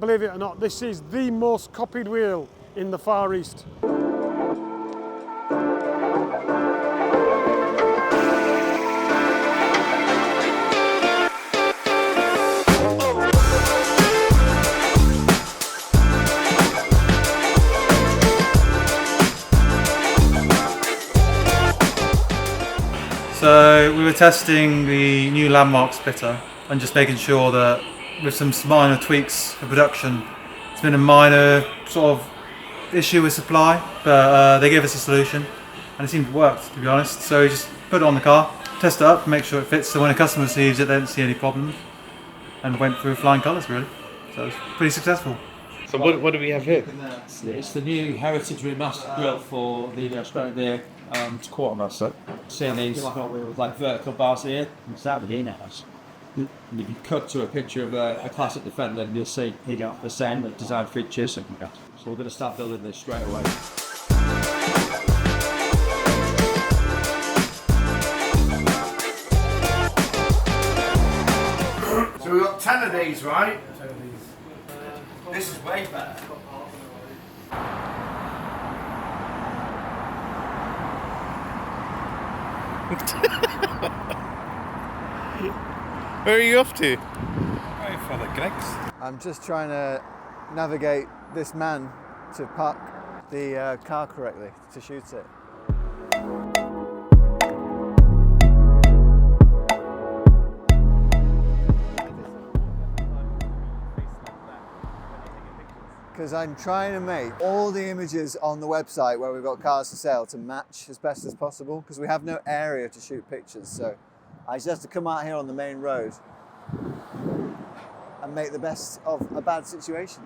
believe it or not, this is the most copied wheel in the Far East. So we were testing the new landmark splitter and just making sure that with some minor tweaks for production, it's been a minor sort of issue with supply, but they gave us a solution and it seemed to work, to be honest. So we just put it on the car, test it up, make sure it fits, so when a customer receives it they don't see any problems, and went through flying colours really. So it was pretty successful. So what do we have here? It's the new Heritage Remastered grill for the Australian quartermaster. Seeing these like vertical bars here, it's out of the in-house. You can cut to a picture of a classic Defender and you'll see the same design features. So we're going to start building this straight away. So we've got 10 of these, right? 10 of these. This is way better. Where are you off to? Hey, Father Greg's. I'm just trying to navigate this man to park the car correctly to shoot it. Because I'm trying to make all the images on the website where we've got cars for sale to match as best as possible, because we have no area to shoot pictures. So I just have to come out here on the main road and make the best of a bad situation.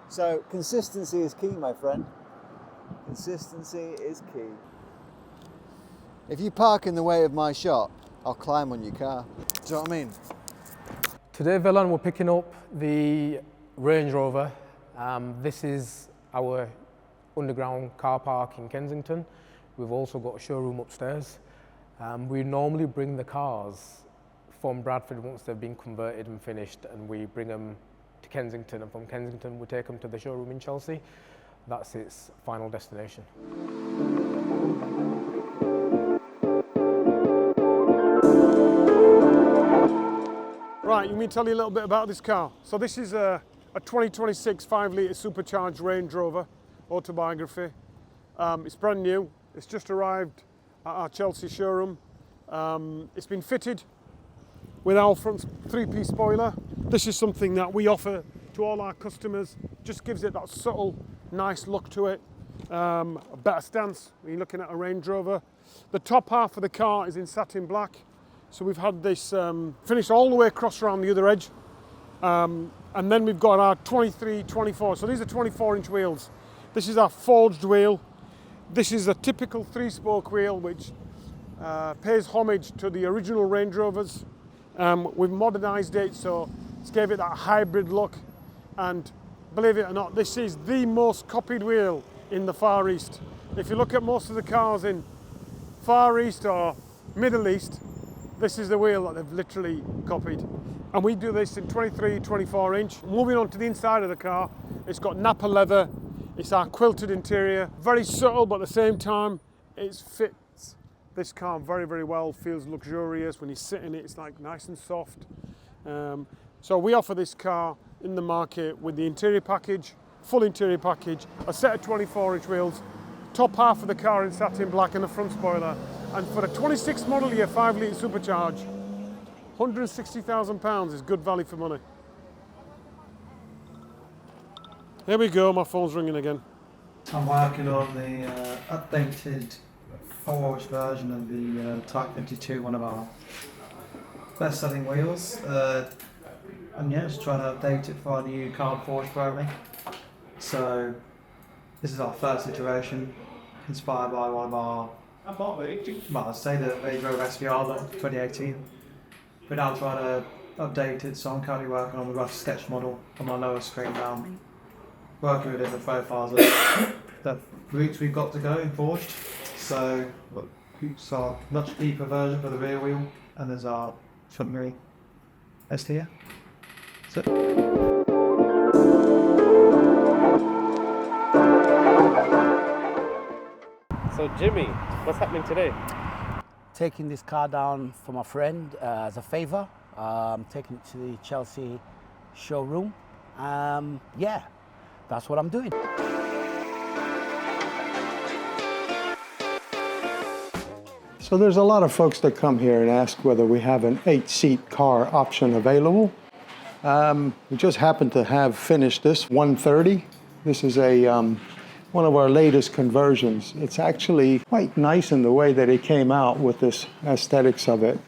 So consistency is key, my friend. Consistency is key. If you park in the way of my shot, I'll climb on your car. Do you know what I mean? Today, Velan, we're picking up the Range Rover. This is our underground car park in Kensington. We've also got a showroom upstairs. We normally bring the cars from Bradford once they've been converted and finished, and we bring them to Kensington, and from Kensington we take them to the showroom in Chelsea. That's its final destination. Right, let me tell you a little bit about this car. So this is a 2026 5-litre supercharged Range Rover autobiography. It's brand new. It's just arrived at our Chelsea showroom. It's been fitted with our front 3-piece spoiler. This is something that we offer to all our customers. Just gives it that subtle, nice look to it. A better stance when you're looking at a Range Rover. The top half of the car is in satin black. So we've had this finished all the way across around the other edge. And then we've got our 23, 24. So these are 24-inch wheels. This is our forged wheel. This is a typical 3-spoke wheel which pays homage to the original Range Rovers. We've modernised it, so it's gave it that hybrid look. And believe it or not, this is the most copied wheel in the Far East. If you look at most of the cars in Far East or Middle East, this is the wheel that they've literally copied. And we do this in 23, 24 inch. Moving on to the inside of the car, it's got Napa leather, it's our quilted interior, very subtle, but at the same time, it fits this car very, very well, feels luxurious. When you sit in it, it's like nice and soft. So we offer this car in the market with the interior package, full interior package, a set of 24-inch wheels, top half of the car in satin black and a front spoiler. And for a 26 model year 5-litre supercharge, £160,000 is good value for money. Here we go, my phone's ringing again. I'm working on the updated forged version of the Type 52, one of our best-selling wheels. And yeah, just trying to update it for our new card forged programming. So this is our first iteration, inspired by one of our, well, I'd say the Range Rover SVR 2018. We're now trying to update it, so I'm currently working on the rough sketch model on my lower screen now. Working with different profiles of the routes we've got to go in forged. So it's our much deeper version for the rear wheel, and there's our front mirror S here. That's it. So Jimmy, what's happening today? Taking this car down for my friend as a favour. Taking it to the Chelsea showroom. Yeah, that's what I'm doing. So there's a lot of folks that come here and ask whether we have an 8-seat car option available. We just happen to have finished this 130. This is a one of our latest conversions. It's actually quite nice in the way that it came out with this aesthetics of it.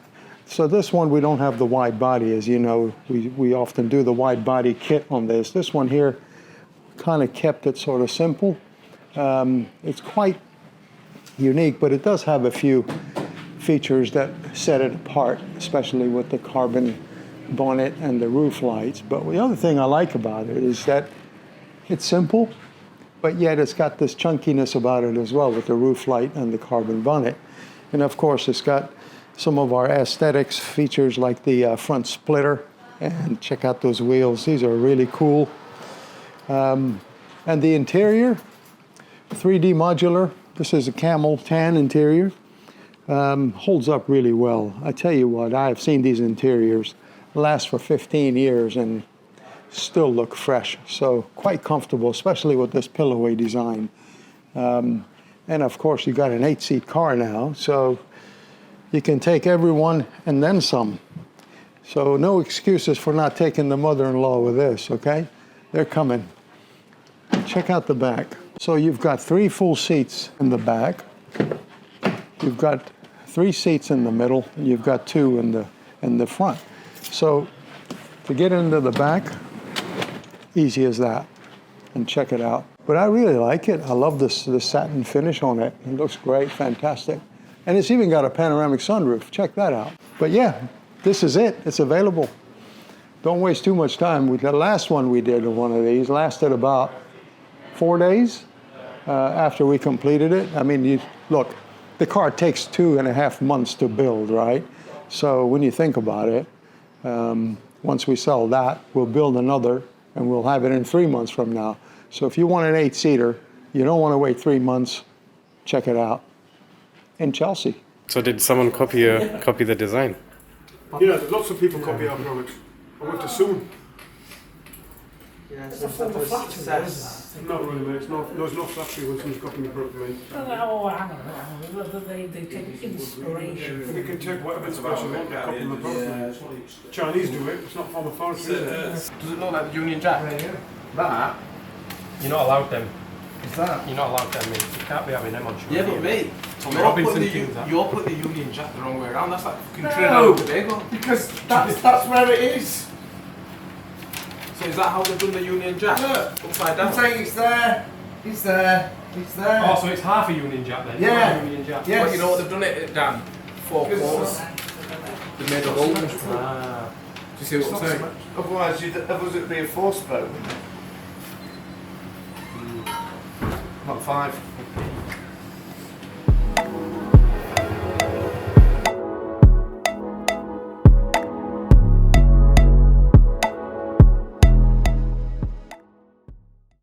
So this one, we don't have the wide body. As you know, we often do the wide body kit on this. This one here kind of kept it sort of simple. It's quite unique, but it does have a few features that set it apart, especially with the carbon bonnet and the roof lights. But the other thing I like about it is that it's simple, but yet it's got this chunkiness about it as well with the roof light and the carbon bonnet. And of course, it's got some of our aesthetics features like the front splitter. And check out those wheels. These are really cool. And the interior, 3D modular. This is a camel tan interior. Holds up really well. I tell you what, I've seen these interiors last for 15 years and still look fresh. So quite comfortable, especially with this pillowy design. And of course, you got an 8-seat car now, so you can take everyone and then some. So no excuses for not taking the mother-in-law with this, okay? They're coming. Check out the back. So you've got 3 full seats in the back. You've got 3 seats in the middle, and you've got 2 in the front. So to get into the back, easy as that. And check it out. But I really like it. I love this satin finish on it. It looks great, fantastic. And it's even got a panoramic sunroof. Check that out. But yeah, this is it. It's available. Don't waste too much time. The last one we did of one of these lasted about 4 days after we completed it. I mean, look, the car takes 2.5 months to build, right? So when you think about it, once we sell that, we'll build another and we'll have it in 3 months from now. So if you want an 8-seater, you don't want to wait 3 months, check it out in Chelsea. So did someone copy the design? Yeah, there's lots of people copy our product. I went to soon. Yeah, it's a success. Not really, mate. There's no flattery when someone's copying the product, mate. Oh, hang on. They take inspiration. They can take whatever inspiration they want to copy the product. Chinese do it. It's not from authority, is it? Does it look like the Union Jack? That? You're not allowed them. Is that? You're not allowed them, mate. You can't be having them on show. Yeah, but mate, you're putting the Union Jack the wrong way around. That's like fucking Trinidad and Tobago. Because that's where it is. So is that how they've done the Union Jack? Look, upside down? I'm saying it's there. It's there. It's there. Oh, so it's half a Union Jack then? Yeah. Half a Union Jack. Yes. But you know what they've done it, Dan? 4 quarters. They made a hole. Ah. Do you see what I'm saying? Otherwise, it'd be a 4-spoke. Not 5.